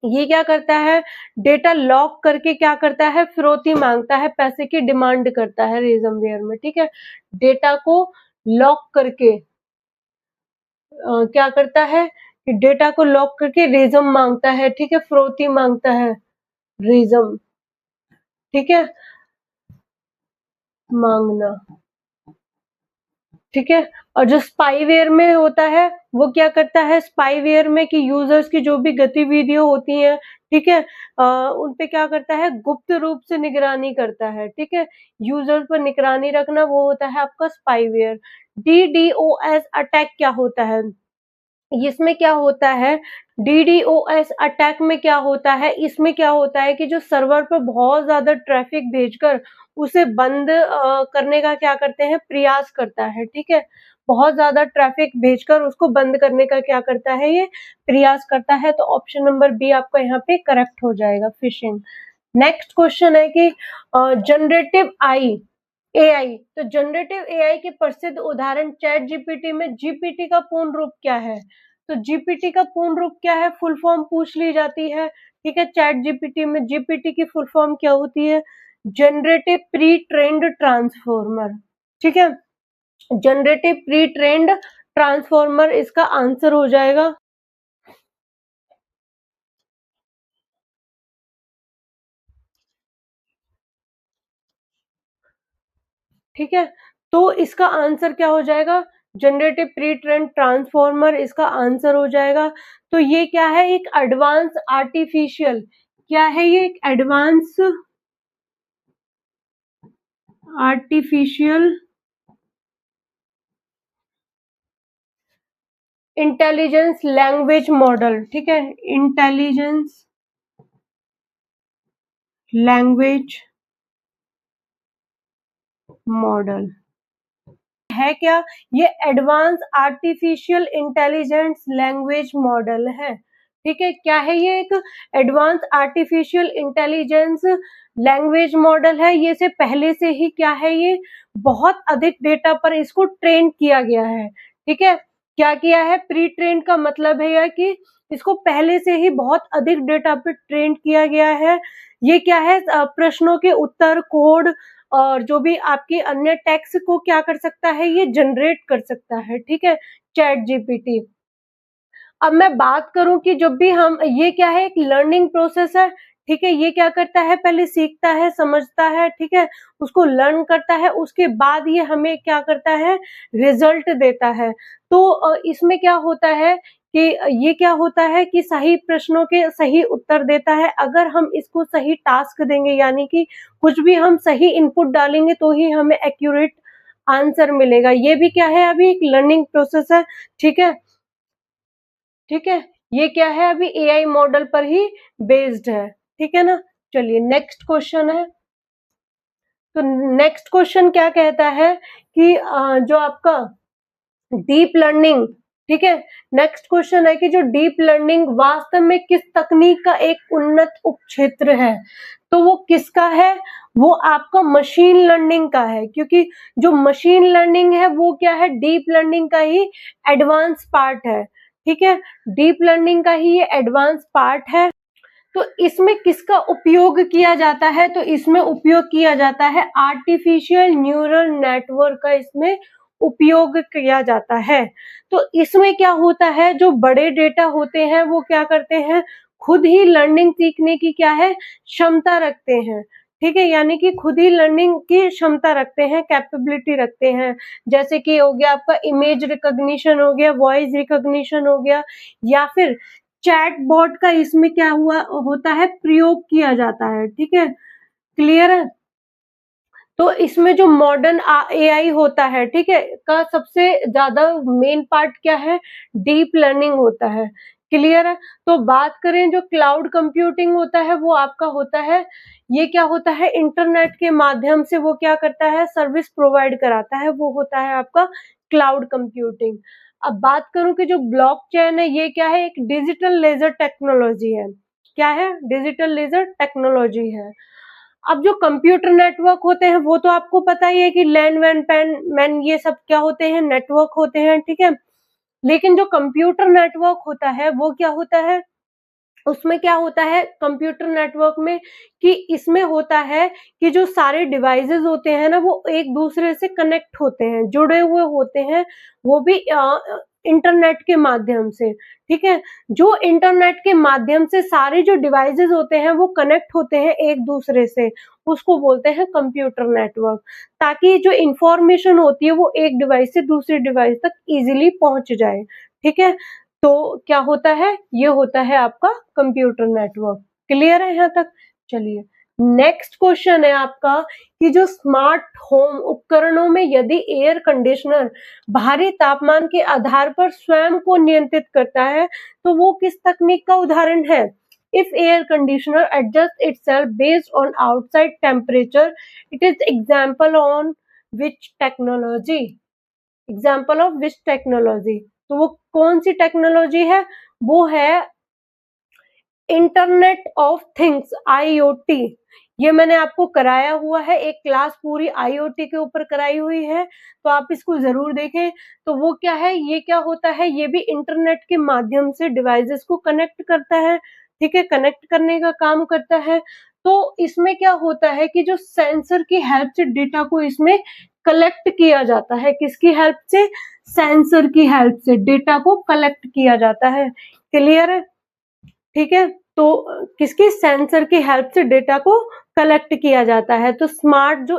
ये क्या करता है, डेटा लॉक करके क्या करता है, फिरौती मांगता है, पैसे की डिमांड करता है रेजमवेयर में, ठीक है। डेटा को लॉक करके क्या करता है कि डेटा को लॉक करके रेजम मांगता है, ठीक है, फिरौती मांगता है, रेजम, ठीक है, मांगना, ठीक है। और जो स्पाईवेयर में होता है वो क्या करता है, स्पाईवेयर में कि यूजर्स की जो भी गतिविधियां होती हैं, ठीक है, उन पे क्या करता है, गुप्त रूप से निगरानी करता है, ठीक है। यूजर्स पर निगरानी रखना वो होता है आपका स्पाईवेयर। DDoS अटैक क्या होता है, इसमें क्या होता है, DDoS अटैक में क्या होता है, इसमें क्या होता है कि जो सर्वर पर बहुत ज्यादा ट्रैफिक भेजकर उसे बंद करने का क्या करते हैं, प्रयास करता है, ठीक है। बहुत ज्यादा ट्रैफिक भेजकर उसको बंद करने का क्या करता है, ये प्रयास करता है। तो ऑप्शन नंबर बी आपका यहाँ पे करेक्ट हो जाएगा, फिशिंग। नेक्स्ट क्वेश्चन है कि जनरेटिव एआई, तो जनरेटिव एआई के प्रसिद्ध उदाहरण चैट जीपीटी में जीपीटी का पूर्ण रूप क्या है, तो जीपीटी का पूर्ण रूप क्या है, फुल फॉर्म पूछ ली जाती है, ठीक है। चैट जीपीटी में जीपीटी की फुल फॉर्म क्या होती है, जनरेटिव प्री ट्रेंड ट्रांसफॉर्मर, ठीक है। जनरेटिव प्री ट्रेंड ट्रांसफॉर्मर इसका आंसर हो जाएगा। ठीक है, तो इसका आंसर क्या हो जाएगा, जनरेटिव प्री ट्रेंड ट्रांसफॉर्मर इसका आंसर हो जाएगा। तो ये क्या है, एक एडवांस आर्टिफिशियल, क्या है ये, एक advance artificial intelligence language model, ठीक है, इंटेलिजेंस लैंग्वेज मॉडल है क्या, ये advance artificial intelligence language model है, ठीक है। क्या है ये, एक advance artificial intelligence language model है। ये से पहले से ही क्या है, ये बहुत अधिक डेटा पर इसको ट्रेन किया गया है, ठीक है। क्या किया है, प्री ट्रेन का मतलब है या कि इसको पहले से ही बहुत अधिक डेटा पर ट्रेन किया गया है। ये क्या है, प्रश्नों के उत्तर, कोड और जो भी आपकी अन्य टेक्स्ट को क्या कर सकता है, ये जनरेट कर सकता है, ठीक है, चैट जीपीटी। अब मैं बात करूं कि जब भी हम, ये क्या है, एक लर्निंग प्रोसेस है, ठीक है। ये क्या करता है, पहले सीखता है, समझता है, ठीक है, उसको लर्न करता है, उसके बाद ये हमें क्या करता है, रिजल्ट देता है। तो इसमें क्या होता है कि ये क्या होता है कि सही प्रश्नों के सही उत्तर देता है। अगर हम इसको सही टास्क देंगे, यानी कि कुछ भी हम सही इनपुट डालेंगे तो ही हमें एक्यूरेट आंसर मिलेगा। ये भी क्या है, अभी एक लर्निंग प्रोसेस है, ठीक है, ठीक है। ये क्या है, अभी एआई मॉडल पर ही बेस्ड है, ठीक है ना। चलिए नेक्स्ट क्वेश्चन है। तो नेक्स्ट क्वेश्चन क्या कहता है कि जो आपका डीप लर्निंग, ठीक है, नेक्स्ट क्वेश्चन है कि जो डीप लर्निंग वास्तव में किस तकनीक का एक उन्नत उपक्षेत्र है, तो वो किसका है, वो आपका मशीन लर्निंग का है। क्योंकि जो मशीन लर्निंग है वो क्या है, डीप लर्निंग का ही एडवांस पार्ट है, ठीक है, डीप लर्निंग का ही ये एडवांस पार्ट है। तो इसमें किसका उपयोग किया जाता है, तो इसमें उपयोग किया जाता है आर्टिफिशियल न्यूरल नेटवर्क का, इसमें उपयोग किया जाता है। तो इसमें क्या होता है, जो बड़े डेटा होते हैं वो क्या करते हैं, खुद ही लर्निंग सीखने की क्या है, क्षमता रखते हैं, ठीक है, यानी कि खुद ही लर्निंग की क्षमता रखते हैं, कैपेबिलिटी रखते हैं। जैसे कि हो गया आपका इमेज रिकॉग्निशन हो गया, वॉइस रिकॉग्निशन हो गया, या फिर चैट बॉट का इसमें क्या हुआ होता है, प्रयोग किया जाता है। ठीक है, क्लियर है। तो इसमें जो मॉडर्न एआई होता है, ठीक है, का सबसे ज्यादा मेन पार्ट क्या है, डीप लर्निंग होता है। क्लियर है। तो बात करें जो क्लाउड कंप्यूटिंग होता है वो आपका होता है, ये क्या होता है, इंटरनेट के माध्यम से वो क्या करता है, सर्विस प्रोवाइड कराता है, वो होता है आपका क्लाउड कंप्यूटिंग। अब बात करूं कि जो ब्लॉकचेन है ये क्या है, एक डिजिटल लेजर टेक्नोलॉजी है। क्या है, डिजिटल लेजर टेक्नोलॉजी है। अब जो कंप्यूटर नेटवर्क होते हैं वो तो आपको पता ही है कि लैन वैन पैन मैन ये सब क्या होते हैं, नेटवर्क होते हैं। ठीक है, लेकिन जो कंप्यूटर नेटवर्क होता है वो क्या होता है, उसमें क्या होता है कंप्यूटर नेटवर्क में, कि इसमें होता है कि जो सारे डिवाइसेस होते हैं ना वो एक दूसरे से कनेक्ट होते हैं, जुड़े हुए होते हैं, वो भी इंटरनेट के माध्यम से। ठीक है, जो इंटरनेट के माध्यम से सारे जो डिवाइसेस होते हैं वो कनेक्ट होते हैं एक दूसरे से, उसको बोलते हैं कंप्यूटर नेटवर्क, ताकि जो इंफॉर्मेशन होती है वो एक डिवाइस से दूसरे डिवाइस तक इजीली पहुंच जाए। ठीक है, तो क्या होता है, ये होता है आपका कंप्यूटर नेटवर्क। क्लियर है यहाँ तक। चलिए नेक्स्ट क्वेश्चन है आपका कि जो स्मार्ट होम उपकरणों में यदि एयर कंडीशनर बाहरी तापमान के आधार पर स्वयं को नियंत्रित करता है तो वो किस तकनीक का उदाहरण है। If air conditioner adjusts itself based on outside temperature, it is example on which technology? Example of which technology, तो वो कौन सी टेक्नोलॉजी है, वो है इंटरनेट ऑफ थिंग्स, आईओटी। ये मैंने आपको कराया हुआ है, एक क्लास पूरी आईओटी के ऊपर कराई हुई है, तो आप इसको जरूर देखें। तो वो क्या है, ये क्या होता है, ये भी इंटरनेट के माध्यम से डिवाइसेस को कनेक्ट करता है। ठीक है, कनेक्ट करने का काम करता है। तो इसमें क्या होता है कि जो सेंसर की हेल्प से डेटा को इसमें कलेक्ट किया जाता है, किसकी हेल्प से, सेंसर की हेल्प से डेटा को कलेक्ट किया जाता है। क्लियर है। ठीक है, तो किसकी, सेंसर की हेल्प से डेटा को कलेक्ट किया जाता है। तो स्मार्ट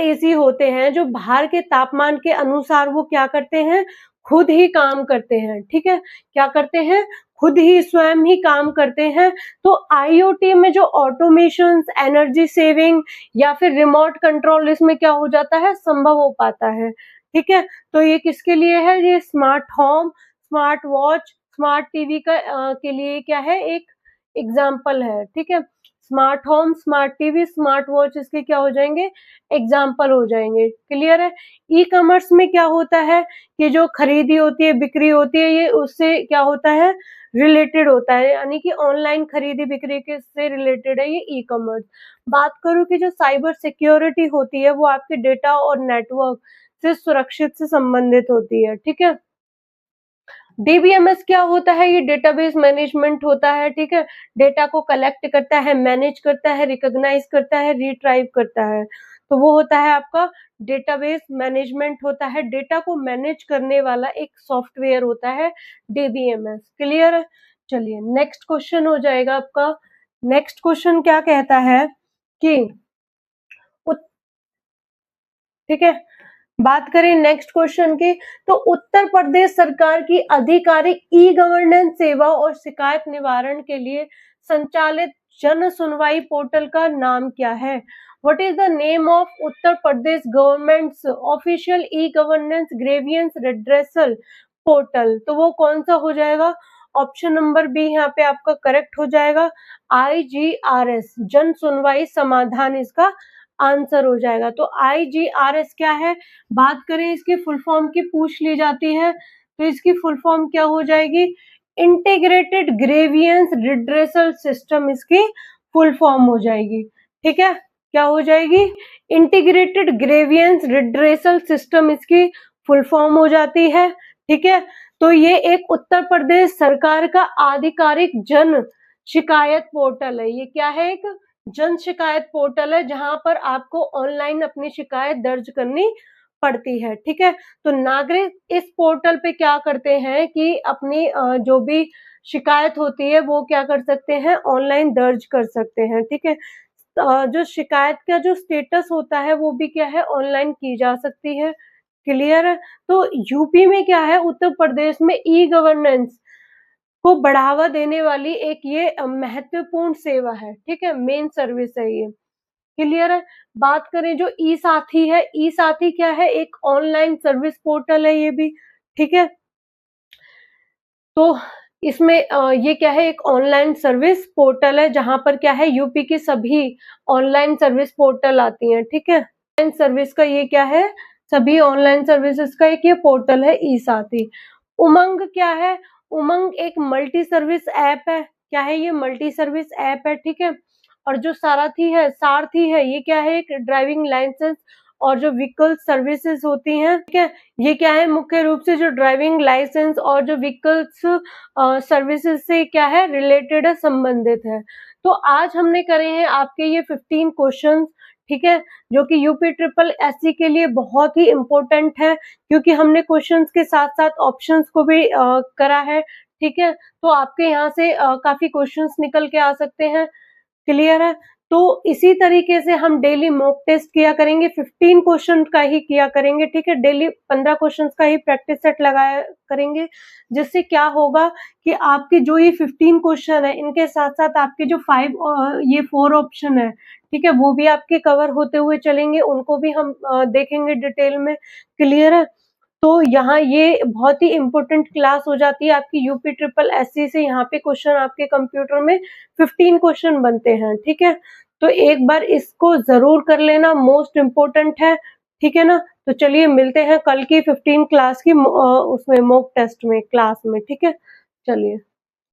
एसी होते हैं जो बाहर के तापमान के अनुसार वो क्या करते हैं, खुद ही काम करते हैं। ठीक है, क्या करते हैं, खुद ही स्वयं ही काम करते हैं। तो आईओटी में जो ऑटोमेशन, एनर्जी सेविंग या फिर रिमोट कंट्रोल इसमें क्या हो जाता है, संभव हो पाता है। ठीक है, तो ये किसके लिए है, ये smart home, smart watch, smart TV का के लिए क्या है, एक एग्जाम्पल है। ठीक है, smart home, smart TV, smart watch इसके क्या हो जाएंगे, एग्जाम्पल हो जाएंगे। क्लियर है। ई कॉमर्स में क्या होता है कि जो खरीदी होती है, बिक्री होती है, ये उससे क्या होता है, रिलेटेड होता है, यानी कि ऑनलाइन खरीदी बिक्री के से रिलेटेड है ये ई कॉमर्स। बात करूं कि जो साइबर सिक्योरिटी होती है वो आपके डेटा और नेटवर्क से सुरक्षित से संबंधित होती है। ठीक है, डीबीएमएस क्या होता है, ये डेटाबेस मैनेजमेंट होता है। ठीक है, डेटा को कलेक्ट करता है, मैनेज करता है, रिकॉग्नाइज करता है, रिट्राइव करता है, तो वो होता है आपका डेटाबेस मैनेजमेंट होता है। डेटा को मैनेज करने वाला एक सॉफ्टवेयर होता है डीबीएमएस। क्लियर है। चलिए नेक्स्ट क्वेश्चन हो जाएगा आपका। नेक्स्ट क्वेश्चन क्या कहता है कि ठीक है, बात करें नेक्स्ट क्वेश्चन की, तो उत्तर प्रदेश सरकार की आधिकारिक ई गवर्नेंस सेवा और शिकायत निवारण के लिए संचालित जन सुनवाई पोर्टल का नाम क्या है। What is the name of Uttar Pradesh governments official e governance grievance redressal portal, तो वो कौन सा हो जाएगा, ऑप्शन नंबर बी यहाँ पे आपका करेक्ट हो जाएगा, IGRS, जन सुनवाई समाधान इसका आंसर हो जाएगा। तो IGRS क्या है, बात करें इसकी फुल फॉर्म की पूछ ली जाती है, तो इसकी फुल फॉर्म क्या हो जाएगी, इंटीग्रेटेड ग्रेवियंस रिड्रेसल सिस्टम इसकी फुल फॉर्म हो जाएगी। ठीक है, क्या हो जाएगी, इंटीग्रेटेड ग्रेवियंस रिड्रेसल सिस्टम इसकी फुल फॉर्म हो जाती है। ठीक है, तो ये एक उत्तर प्रदेश सरकार का आधिकारिक जन शिकायत पोर्टल है। ये क्या है, एक जन शिकायत पोर्टल है जहां पर आपको ऑनलाइन अपनी शिकायत दर्ज करनी पड़ती है। ठीक है, तो नागरिक इस पोर्टल पे क्या करते हैं कि अपनी जो भी शिकायत होती है वो क्या कर सकते हैं, ऑनलाइन दर्ज कर सकते हैं। ठीक है, जो शिकायत का जो स्टेटस होता है वो भी क्या है, ऑनलाइन की जा सकती है। क्लियर है। तो यूपी में क्या है, उत्तर प्रदेश में ई गवर्नेंस को बढ़ावा देने वाली एक ये महत्वपूर्ण सेवा है, ठीक है, मेन सर्विस है ये। क्लियर है? बात करें जो ई साथी है, ई साथी क्या है? एक ऑनलाइन सर्विस पोर्टल है ये भी, ठीक है। तो इसमें ये क्या है? एक ऑनलाइन सर्विस पोर्टल है जहां पर क्या है? यूपी की सभी ऑनलाइन सर्विस पोर्टल आती हैं, ठीक है। ऑनलाइन सर्विस का ये क्या है? सभी ऑनलाइन सर्विसेज का एक ये पोर्टल है ई साथी। उमंग क्या है? उमंग एक मल्टी सर्विस ऐप है। क्या है ये? मल्टी सर्विस ऐप है, ठीक है। और जो सारथी है ये क्या है? एक ड्राइविंग लाइसेंस और जो व्हीकल सर्विसेज होती हैं, ठीक है, ये क्या है? मुख्य रूप से जो ड्राइविंग लाइसेंस और जो व्हीकल्स सर्विसेज से क्या है? रिलेटेड है, संबंधित है। तो आज हमने करे हैं आपके ये 15 क्वेश्चंस, ठीक है, जो कि यूपी ट्रिपल एससी के लिए बहुत ही इम्पोर्टेंट है, क्योंकि हमने क्वेश्चंस के साथ साथ ऑप्शंस को भी करा है, ठीक है। तो आपके यहाँ से काफी क्वेश्चंस निकल के आ सकते हैं। क्लियर है? तो इसी तरीके से हम डेली मॉक टेस्ट किया करेंगे, 15 क्वेश्चन का ही किया करेंगे, ठीक है। डेली 15 क्वेश्चंस का ही प्रैक्टिस सेट लगाया करेंगे, जिससे क्या होगा कि आपके जो ये 15 क्वेश्चन है, इनके साथ साथ आपके जो 4 ऑप्शन है, ठीक है, वो भी आपके कवर होते हुए चलेंगे, उनको भी हम देखेंगे डिटेल में। क्लियर है? तो यहाँ ये बहुत ही इम्पोर्टेंट क्लास हो जाती है आपकी यूपी ट्रिपल एससी से। यहाँ पे क्वेश्चन आपके कंप्यूटर में 15 क्वेश्चन बनते हैं, ठीक है। तो एक बार इसको जरूर कर लेना, मोस्ट इम्पोर्टेंट है, ठीक है ना। तो चलिए मिलते हैं कल की 15 क्लास की उसमें मॉक टेस्ट में, क्लास में, ठीक है। चलिए।